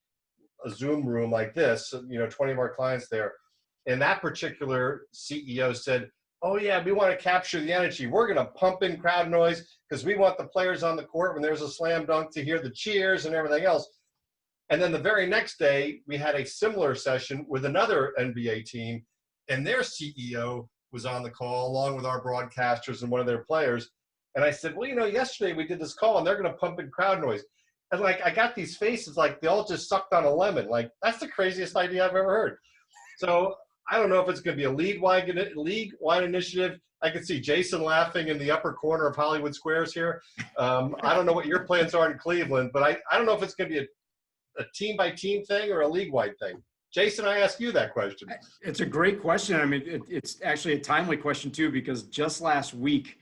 a Zoom room like this, 20 of our clients there. And that particular CEO said, oh yeah, we want to capture the energy. We're going to pump in crowd noise because we want the players on the court when there's a slam dunk to hear the cheers and everything else. And then the very next day, we had a similar session with another NBA team, and their CEO was on the call along with our broadcasters and one of their players. And I said, well, yesterday we did this call and they're going to pump in crowd noise. And I got these faces like they all just sucked on a lemon. Like, that's the craziest idea I've ever heard. So I don't know if it's going to be a league-wide initiative. I can see Jason laughing in the upper corner of Hollywood Squares here. I don't know what your plans are in Cleveland, but I don't know if it's going to be a team-by-team thing or a league-wide thing. Jason, I ask you that question. It's a great question. I mean, it's actually a timely question too, because just last week,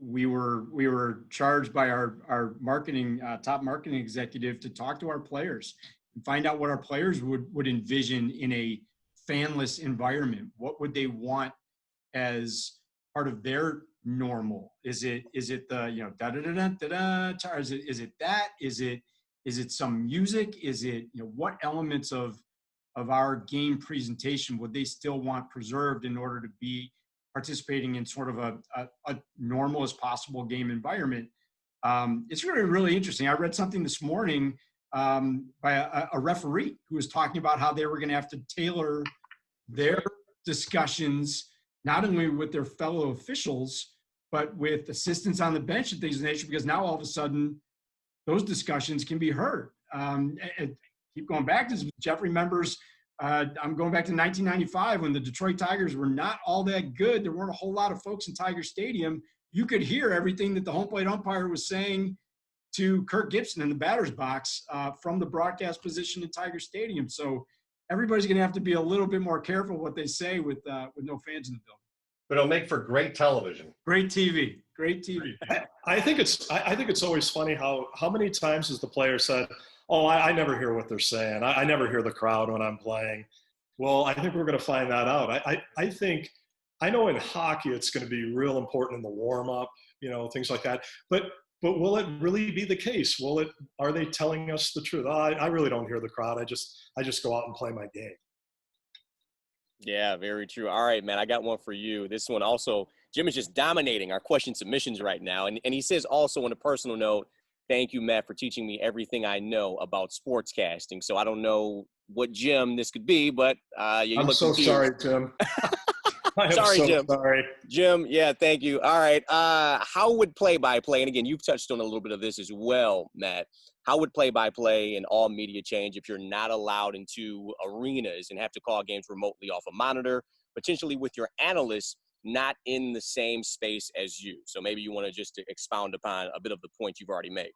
we were charged by our marketing top marketing executive to talk to our players and find out what our players would envision in a fanless environment. What would they want as part of their normal? Is it the da da da da da da? Is it that? Is it some music? Is it what elements of our game presentation would they still want preserved in order to be participating in sort of a normal as possible game environment? It's really interesting. I read something this morning by a referee who was talking about how they were going to have to tailor their discussions, not only with their fellow officials, but with assistants on the bench and things of that nature, because now all of a sudden those discussions can be heard. And keep going back to this. Jeff remembers, I'm going back to 1995 when the Detroit Tigers were not all that good. There weren't a whole lot of folks in Tiger Stadium. You could hear everything that the home plate umpire was saying to Kirk Gibson in the batter's box from the broadcast position in Tiger Stadium. So everybody's going to have to be a little bit more careful what they say with no fans in the building. But it'll make for great television. Great TV. Great TV. I think it's always funny how many times has the player said, Oh, I never hear what they're saying. I never hear the crowd when I'm playing. Well, I think we're going to find that out. I think, I know in hockey it's going to be real important in the warm up, things like that. But will it really be the case? Are they telling us the truth? I really don't hear the crowd. I just go out and play my game. Yeah, very true. All right, man, I got one for you. This one also, Jim is just dominating our question submissions right now. And he says also on a personal note, thank you, Matt, for teaching me everything I know about sportscasting. So I don't know what Jim this could be, but you I'm look so confused. sorry, Jim. I am Sorry, so Jim. sorry. Jim, yeah, thank you. All right. How would play-by-play, and again, you've touched on a little bit of this as well, Matt, how would play-by-play and all media change if you're not allowed into arenas and have to call games remotely off a monitor, potentially with your analysts not in the same space as you? So maybe you want to just expound upon a bit of the point you've already made.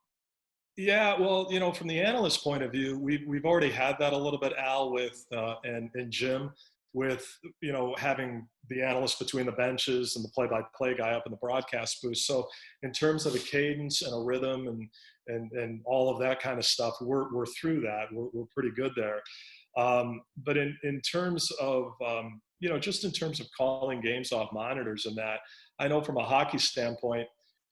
Yeah, well, from the analyst point of view, we've already had that a little bit, Al, with and Jim, with having the analyst between the benches and the play-by-play guy up in the broadcast booth. So in terms of a cadence and a rhythm and all of that kind of stuff, we're through that. We're pretty good there. But in terms of just in terms of calling games off monitors and that, I know from a hockey standpoint,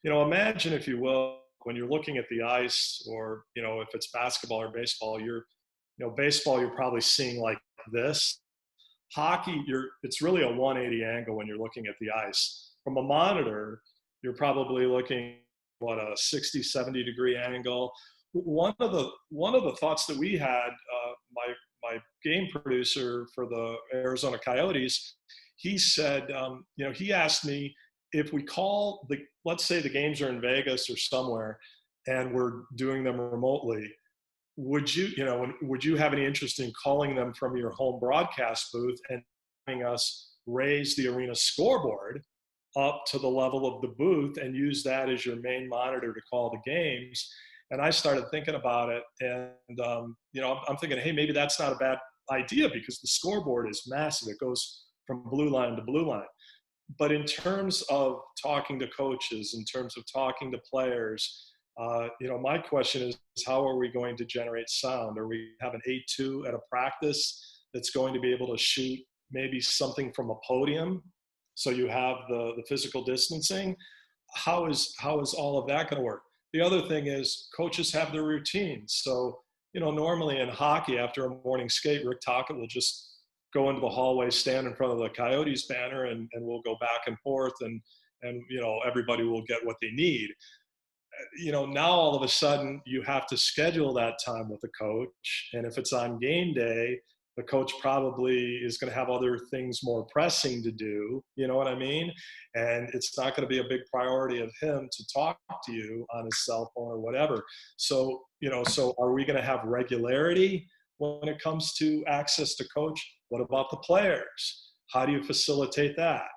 imagine, if you will, when you're looking at the ice, or if it's basketball or baseball, baseball you're probably seeing like this. Hockey, it's really a 180 angle when you're looking at the ice. From a monitor, you're probably looking a 60, 70 degree angle. One of the thoughts that we had, my game producer for the Arizona Coyotes, he said, he asked me, if we call let's say the games are in Vegas or somewhere and we're doing them remotely, would you have any interest in calling them from your home broadcast booth and having us raise the arena scoreboard up to the level of the booth and use that as your main monitor to call the games? And I started thinking about it, and I'm thinking, hey, maybe that's not a bad idea, because the scoreboard is massive. It goes from blue line to blue line. But in terms of talking to coaches, in terms of talking to players, my question is, how are we going to generate sound? Are we have an 8-2 at a practice that's going to be able to shoot maybe something from a podium, so you have the physical distancing? How is all of that going to work? The other thing is, coaches have their routines. So, normally in hockey, after a morning skate, Rick Tocchet will just go into the hallway, stand in front of the Coyotes banner, and we'll go back and forth, and everybody will get what they need. Now all of a sudden you have to schedule that time with the coach, and if it's on game day, the coach probably is going to have other things more pressing to do, you know what I mean? And it's not going to be a big priority of him to talk to you on his cell phone or whatever. So, so are we going to have regularity when it comes to access to coach? What about the players? How do you facilitate that?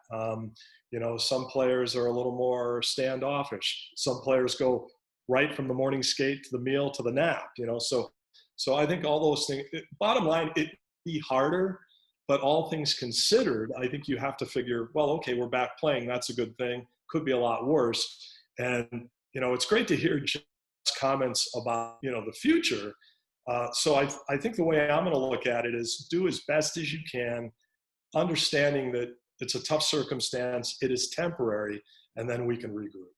Some players are a little more standoffish. Some players go right from the morning skate to the meal to the nap, So I think all those things, bottom line, it'd be harder, but all things considered, I think you have to figure, well, okay, we're back playing. That's a good thing. Could be a lot worse. And, it's great to hear Jeff's comments about, the future. So I think the way I'm going to look at it is, do as best as you can, understanding that it's a tough circumstance, it is temporary, and then we can regroup.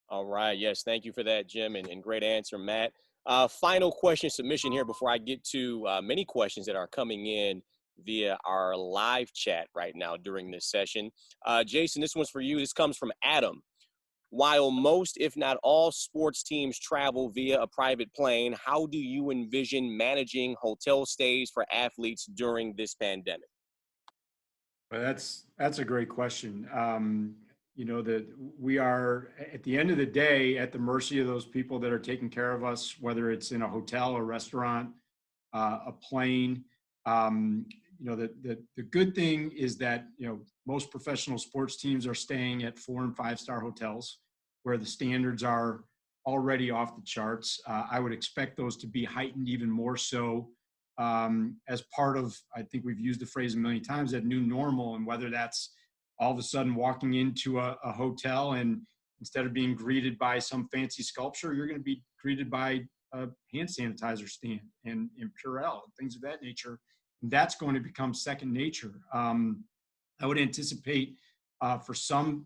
All right. Yes. Thank you for that, Jim, and great answer, Matt. Final question submission here before I get to many questions that are coming in via our live chat right now during this session. Jason, this one's for you. This comes from Adam. While most, if not all, sports teams travel via a private plane, how do you envision managing hotel stays for athletes during this pandemic? Well, that's a great question. That we are, at the end of the day, at the mercy of those people that are taking care of us, whether it's in a hotel, a restaurant, a plane. The good thing is that, most professional sports teams are staying at 4- and 5-star hotels where the standards are already off the charts. I would expect those to be heightened even more so as part of, I think we've used the phrase a million times, that new normal, and whether that's all of a sudden walking into a hotel and instead of being greeted by some fancy sculpture, you're going to be greeted by a hand sanitizer stand and Purell, things of that nature. That's going to become second nature. I would anticipate for some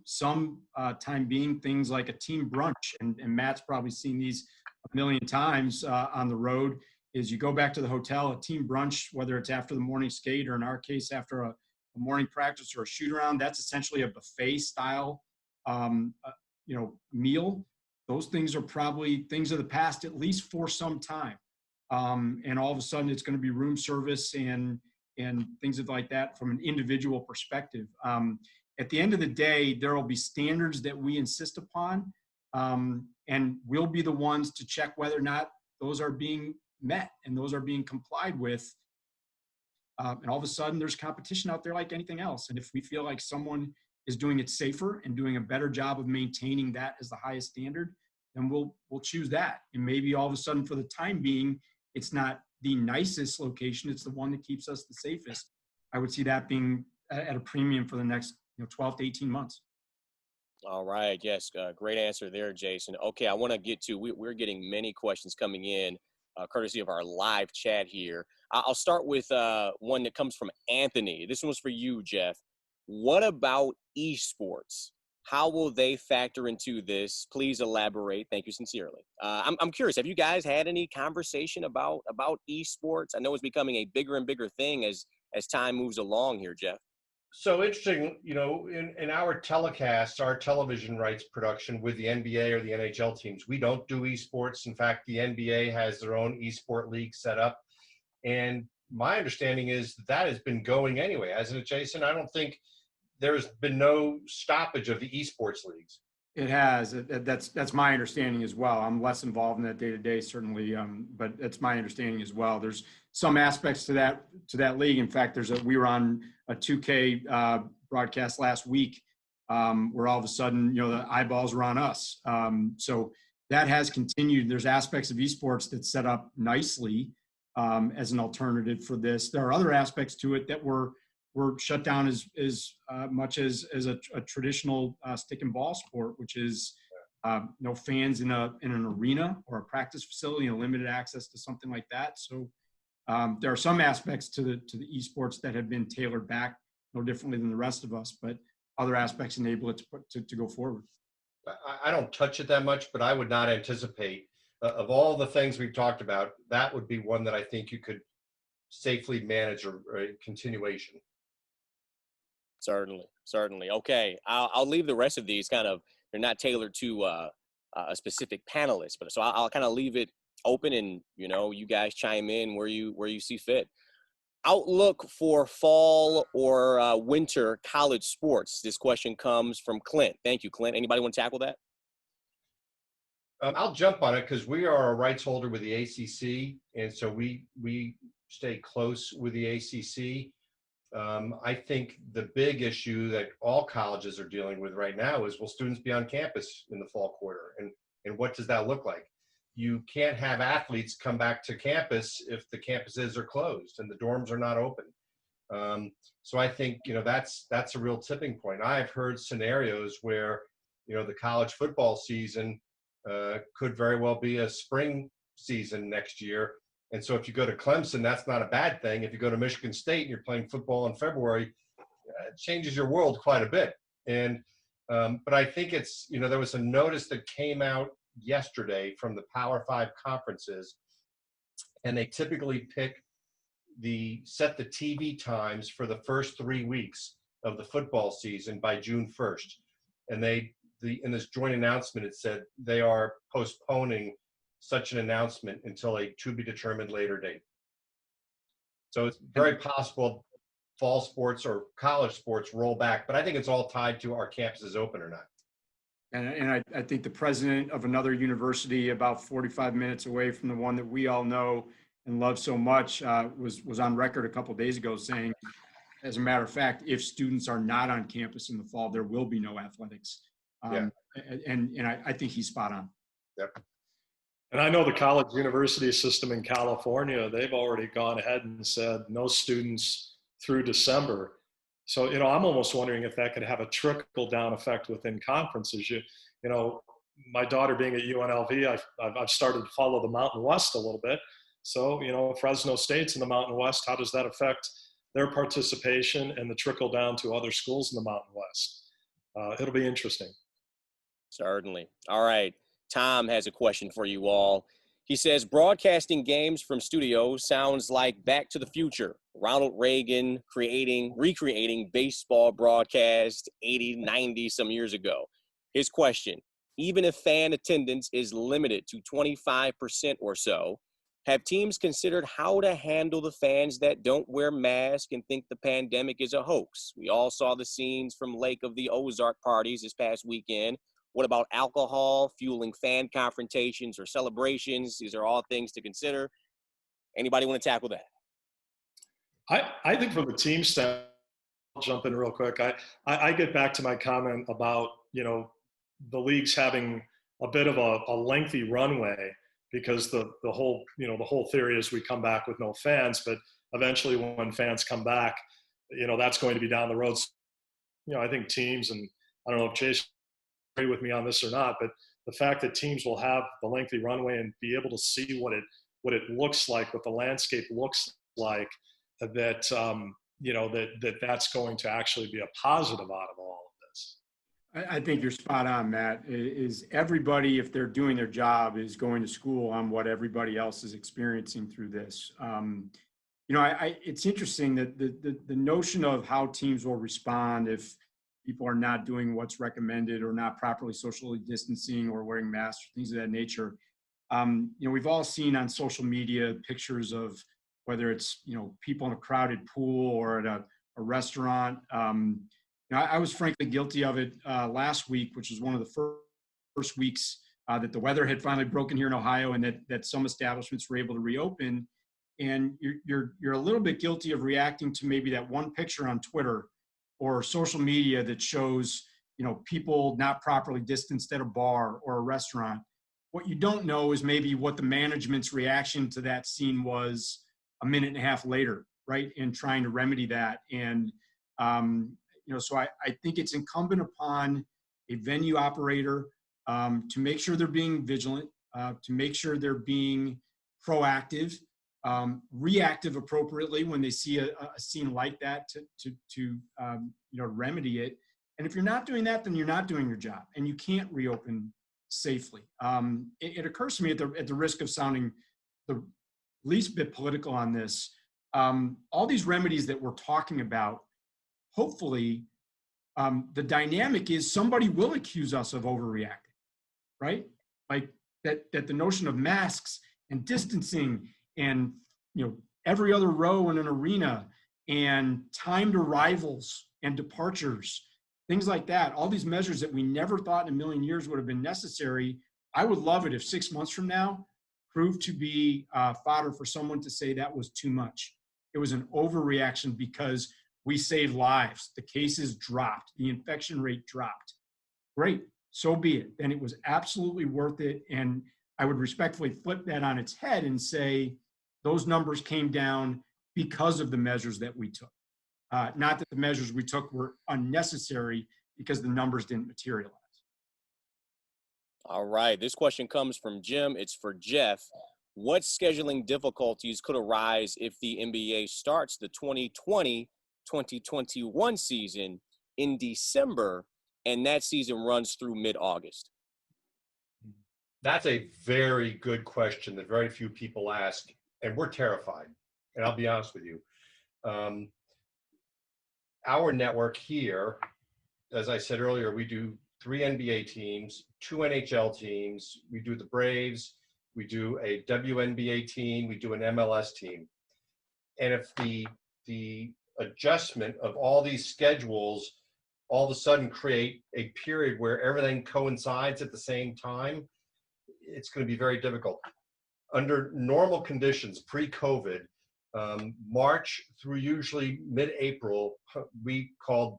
time being things like a team brunch, and Matt's probably seen these a million times on the road, is you go back to the hotel, a team brunch, whether it's after the morning skate or in our case after a morning practice or a shoot around. That's essentially a buffet style meal. Those things are probably things of the past, at least for some time. And all of a sudden it's going to be room service and things like that from an individual perspective. At the end of the day, there will be standards that we insist upon, and we'll be the ones to check whether or not those are being met and those are being complied with. And all of a sudden there's competition out there like anything else. And if we feel like someone is doing it safer and doing a better job of maintaining that as the highest standard, then we'll choose that. And maybe all of a sudden for the time being, it's not the nicest location, it's the one that keeps us the safest. I would see that being at a premium for the next 12 to 18 months. All right. Yes. Great answer there, Jason. Okay. I want to get to, we're getting many questions coming in, courtesy of our live chat here. I'll start with one that comes from Anthony. This one was for you, Jeff. What about esports? How will they factor into this? Please elaborate. Thank you sincerely. I'm curious, have you guys had any conversation about esports? I know it's becoming a bigger and bigger thing as time moves along here, Jeff. So interesting, in our telecasts, our television rights production with the NBA or the NHL teams, we don't do esports. In fact, the NBA has their own esport league set up. And my understanding is that has been going anyway, hasn't it, Jason? I don't think there's been no stoppage of the esports leagues. It has. That's my understanding as well. I'm less involved in that day to day, certainly, but that's my understanding as well. There's some aspects to that league. In fact, we were on a 2K broadcast last week where all of a sudden, the eyeballs were on us. So that has continued. There's aspects of esports that set up nicely as an alternative for this. There are other aspects to it that were shut down as much as a traditional stick and ball sport, which is no fans in an arena or a practice facility and limited access to something like that. So there are some aspects to the esports that have been tailored back no differently than the rest of us, but other aspects enable it to go forward. I don't touch it that much, but I would not anticipate of all the things we've talked about, that would be one that I think you could safely manage a continuation. Certainly. Okay, I'll leave the rest of these they're not tailored to a specific panelist, but so I'll kind of leave it open, and you guys chime in where you see fit. Outlook for fall or winter college sports. This question comes from Clint. Thank you, Clint. Anybody want to tackle that? I'll jump on it because we are a rights holder with the ACC, and so we stay close with the ACC. I think the big issue that all colleges are dealing with right now is, will students be on campus in the fall quarter? And what does that look like? You can't have athletes come back to campus if the campuses are closed and the dorms are not open. So I think, that's a real tipping point. I've heard scenarios where, the college football season could very well be a spring season next year. And so if you go to Clemson, that's not a bad thing. If you go to Michigan State and you're playing football in February, it changes your world quite a bit. And but I think it's, there was a notice that came out yesterday from the Power 5 conferences, and they typically set the TV times for the first 3 weeks of the football season by June 1st. And in this joint announcement, it said they are postponing such an announcement until a to be determined later date. So it's very possible fall sports or college sports roll back, but I think it's all tied to our campuses open or not. And I think the president of another university about 45 minutes away from the one that we all know and love so much was on record a couple of days ago saying, as a matter of fact, if students are not on campus in the fall, there will be no athletics. And I think he's spot on. Yep. And I know the college university system in California, they've already gone ahead and said no students through December. So, I'm almost wondering if that could have a trickle down effect within conferences. my daughter being at UNLV, I've started to follow the Mountain West a little bit. So, you know, Fresno State's in the Mountain West. How does that affect their participation and the trickle down to other schools in the Mountain West? It'll be interesting. Certainly. All right. Tom has a question for you all. He says, broadcasting games from studios sounds like Back to the Future. Ronald Reagan recreating baseball broadcast 80, 90 some years ago. His question, even if fan attendance is limited to 25% or so, have teams considered how to handle the fans that don't wear masks and think the pandemic is a hoax? We all saw the scenes from Lake of the Ozark parties this past weekend. What about alcohol fueling fan confrontations or celebrations? These are all things to consider. Anybody want to tackle that? I think from the team side, I'll jump in real quick. I get back to my comment about, you know, the leagues having a bit of a lengthy runway, because the whole theory is we come back with no fans, but eventually when fans come back, you know, that's going to be down the road. You know, I think teams, and I don't know if Jason agree with me on this or not, but the fact that teams will have the lengthy runway and be able to see what it looks like, what the landscape looks like, that you know, that's going to actually be a positive out of all of this. I think you're spot on, Matt. Is everybody, if they're doing their job, is going to school on what everybody else is experiencing through this. You know, it's interesting that the notion of how teams will respond if people are not doing what's recommended or not properly socially distancing or wearing masks, things of that nature. You know, we've all seen on social media pictures of whether it's, you know, people in a crowded pool or at a restaurant. You know, I was frankly guilty of it last week, which was one of the first weeks that the weather had finally broken here in Ohio, and that some establishments were able to reopen. And you're a little bit guilty of reacting to maybe that one picture on Twitter or social media that shows, you know, people not properly distanced at a bar or a restaurant. What you don't know is maybe what the management's reaction to that scene was a minute and a half later, right? And trying to remedy that. And, you know, so I think it's incumbent upon a venue operator to make sure they're being vigilant, to make sure they're being proactive, reactive appropriately when they see a scene like that to you know, remedy it. And if you're not doing that, then you're not doing your job, and you can't reopen safely. It occurs to me, at the risk of sounding the least bit political on this, all these remedies that we're talking about, hopefully the dynamic is somebody will accuse us of overreacting, right? Like that the notion of masks and distancing and, you know, every other row in an arena and timed arrivals and departures, things like that, all these measures that we never thought in a million years would have been necessary. I would love it if 6 months from now proved to be fodder for someone to say that was too much. It was an overreaction because we saved lives. The cases dropped. The infection rate dropped. Great, so be it. Then it was absolutely worth it. And I would respectfully flip that on its head and say those numbers came down because of the measures that we took. Not that the measures we took were unnecessary because the numbers didn't materialize. All right. This question comes from Jim. It's for Jeff. What scheduling difficulties could arise if the NBA starts the 2020-2021 season in December and that season runs through mid-August? That's a very good question that very few people ask, and we're terrified. And I'll be honest with you. Our network here, as I said earlier, we do 3 NBA teams, 2 NHL teams. We do the Braves. We do a WNBA team. We do an MLS team. And if the adjustment of all these schedules all of a sudden create a period where everything coincides at the same time, it's going to be very difficult. Under normal conditions, pre-COVID, March through usually mid-April, we called,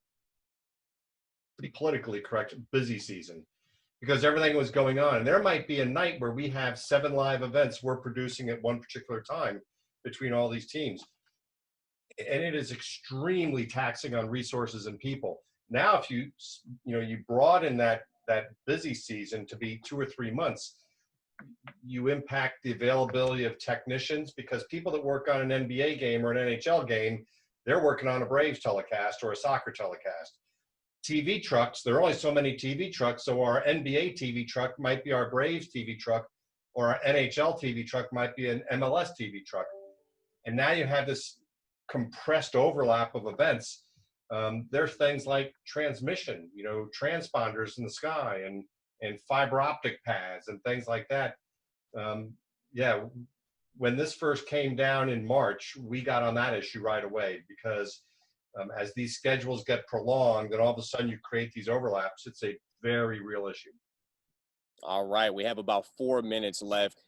pretty politically correct, busy season, because everything was going on. And there might be a night where we have 7 live events we're producing at one particular time between all these teams. And it is extremely taxing on resources and people. Now, if you broaden that that busy season to be 2 or 3 months, you impact the availability of technicians, because people that work on an NBA game or an NHL game, they're working on a Braves telecast or a soccer telecast. TV trucks, there are only so many TV trucks, so our NBA TV truck might be our Braves TV truck, or our NHL TV truck might be an MLS TV truck. And now you have this compressed overlap of events. There's things like transmission, transponders in the sky, and fiber optic pads and things like that. Yeah, when this first came down in March, we got on that issue right away, because as these schedules get prolonged and all of a sudden you create these overlaps, it's a very real issue. All right, we have about 4 minutes left.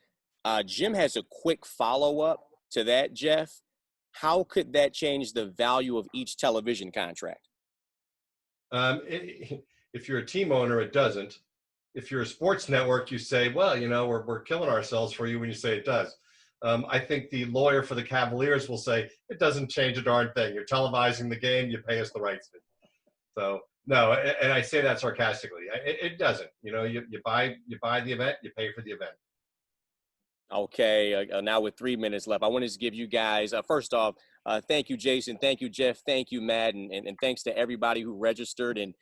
Jim has a quick follow-up to that, Jeff. How could that change the value of each television contract? If you're a team owner, it doesn't. If you're a sports network, you say, well, we're killing ourselves for you when you say it does. I think the lawyer for the Cavaliers will say, it doesn't change a darn thing. You're televising the game, you pay us the rights fee. So no, and I say that sarcastically. It doesn't. You buy the event, you pay for the event. Okay, now with 3 minutes left, I wanted to give you guys, first off, thank you, Jason. Thank you, Jeff. Thank you, Matt. And thanks to everybody who registered and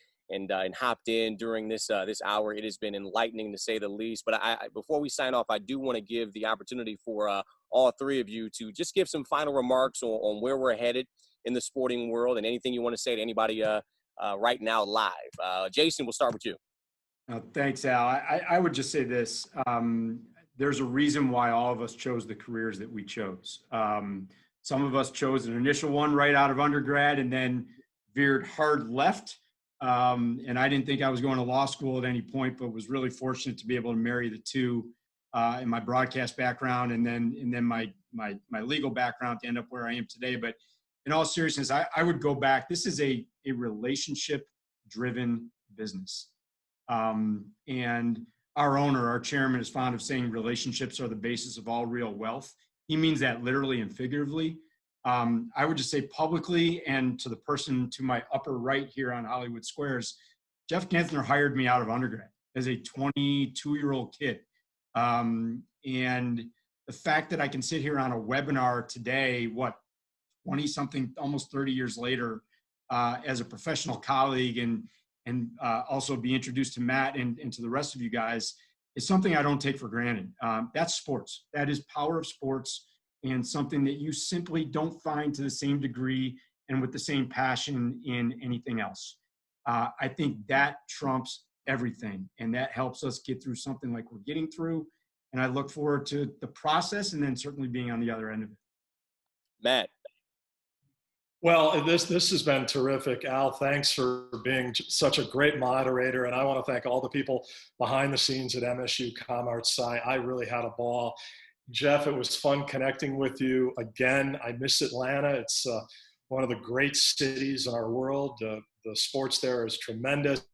hopped in during this hour. It has been enlightening, to say the least. But before we sign off, I do want to give the opportunity for all three of you to just give some final remarks on where we're headed in the sporting world, and anything you want to say to anybody right now live. Jason, we'll start with you. Thanks, Al. I would just say this. There's a reason why all of us chose the careers that we chose. Some of us chose an initial one right out of undergrad and then veered hard left. And I didn't think I was going to law school at any point, but was really fortunate to be able to marry the two, in my broadcast background and then my legal background to end up where I am today. But in all seriousness, I would go back. This is a relationship-driven business. And our owner, our chairman, is fond of saying relationships are the basis of all real wealth. He means that literally and figuratively. I would just say publicly, and to the person to my upper right here on Hollywood Squares, Jeff Genthner hired me out of undergrad as a 22-year-old kid. And the fact that I can sit here on a webinar today, 20-something, almost 30 years later, as a professional colleague and also be introduced to Matt and to the rest of you guys, is something I don't take for granted. That's sports. That is power of sports, and something that you simply don't find to the same degree and with the same passion in anything else. I think that trumps everything, and that helps us get through something like we're getting through. And I look forward to the process and then certainly being on the other end of it. Matt. Well, this has been terrific. Al, thanks for being such a great moderator. And I want to thank all the people behind the scenes at MSU ComArtSci. I really had a ball. Jeff, it was fun connecting with you again. I miss Atlanta. It's one of the great cities in our world. The sports there is tremendous.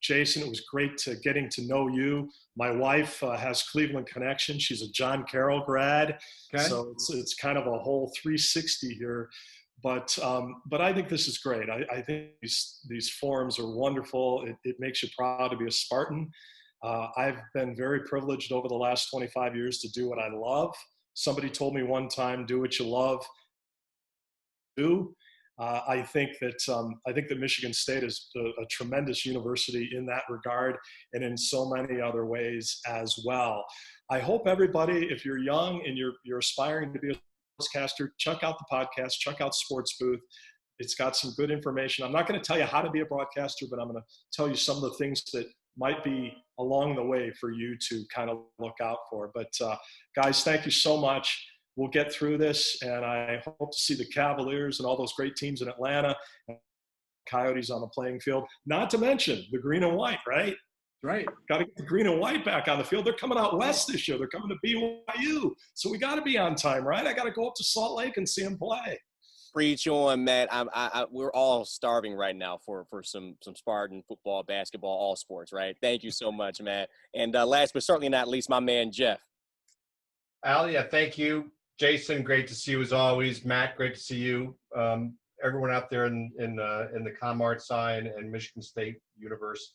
Jason, it was great getting to know you. My wife has Cleveland connection. She's a John Carroll grad. Okay. So it's kind of a whole 360 here. But I think this is great. I think these forums are wonderful. It makes you proud to be a Spartan. I've been very privileged over the last 25 years to do what I love. Somebody told me one time, do what you love. I think that Michigan State is a tremendous university in that regard, and in so many other ways as well. I hope everybody, if you're young and you're aspiring to be a sportscaster, check out the podcast, check out Sports Booth. It's got some good information. I'm not going to tell you how to be a broadcaster, but I'm going to tell you some of the things that might be along the way for you to kind of look out for. But guys, thank you so much. We'll get through this, and I hope to see the Cavaliers and all those great teams in Atlanta, and Coyotes on the playing field, not to mention the green and white, right? Right. Got to get the green and white back on the field. They're coming out west this year. They're coming to BYU. So we got to be on time, right? I got to go up to Salt Lake and see them play. Preach on, Matt. We're all starving right now for some Spartan football, basketball, all sports, right? Thank you so much, Matt. And last but certainly not least, my man, Jeff. Al, yeah, thank you. Jason, great to see you as always. Matt, great to see you. Everyone out there in the ComArtSci and Michigan State universe.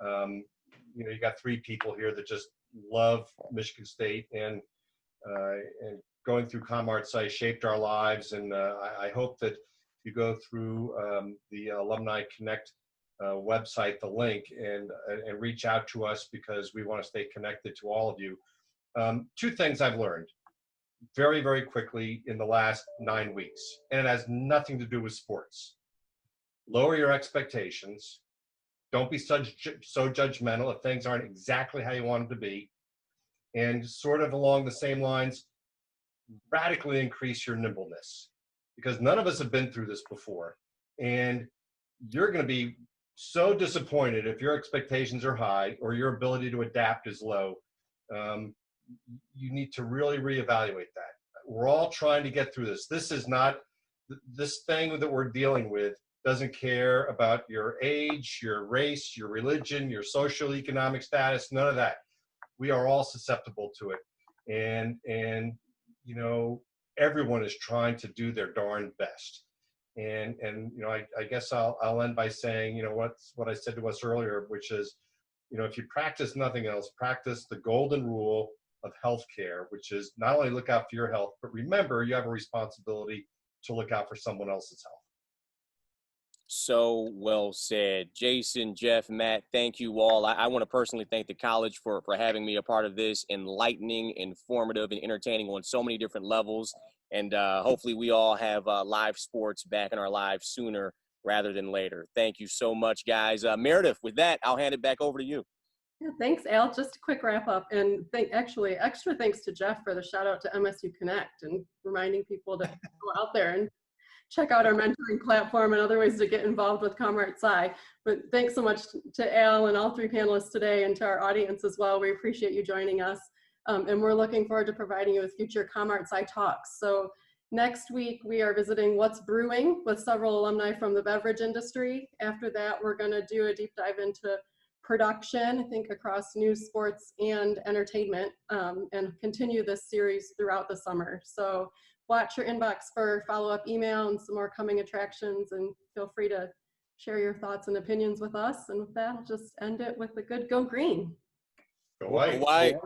You know, you got 3 people here that just love Michigan State, and going through ComArtSci shaped our lives. And I hope that you go through the Alumni Connect website, the link, and reach out to us, because we want to stay connected to all of you. 2 things I've learned very, very quickly in the last 9 weeks, and it has nothing to do with sports. Lower your expectations. Don't be so judgmental if things aren't exactly how you want them to be. And sort of along the same lines, radically increase your nimbleness, because none of us have been through this before. And you're going to be so disappointed if your expectations are high or your ability to adapt is low. You need to really reevaluate that. We're all trying to get through this. This is not, this thing that we're dealing with doesn't care about your age, your race, your religion, your social economic status, none of that. We are all susceptible to it. And you know, everyone is trying to do their darn best. And you know, I guess I'll end by saying, you know, what I said to us earlier, which is, you know, if you practice nothing else, practice the golden rule of healthcare, which is not only look out for your health, but remember you have a responsibility to look out for someone else's health. So well said. Jason, Jeff, Matt, thank you all. I want to personally thank the college for having me a part of this, enlightening, informative, and entertaining on so many different levels. And hopefully we all have live sports back in our lives sooner rather than later. Thank you so much, guys. Meredith, with that, I'll hand it back over to you. Yeah, thanks, Al. Just a quick wrap up, and actually extra thanks to Jeff for the shout out to MSU Connect and reminding people to go out there and check out our mentoring platform and other ways to get involved with ComArtSci. But thanks so much to Al and all 3 panelists today, and to our audience as well. We appreciate you joining us. And we're looking forward to providing you with future ComArtSci talks. So next week, we are visiting What's Brewing with several alumni from the beverage industry. After that, we're going to do a deep dive into production, I think across news, sports, and entertainment, and continue this series throughout the summer. So watch your inbox for follow-up email and some more coming attractions, and feel free to share your thoughts and opinions with us. And with that, I'll just end it with a good go green. Go White. Go White.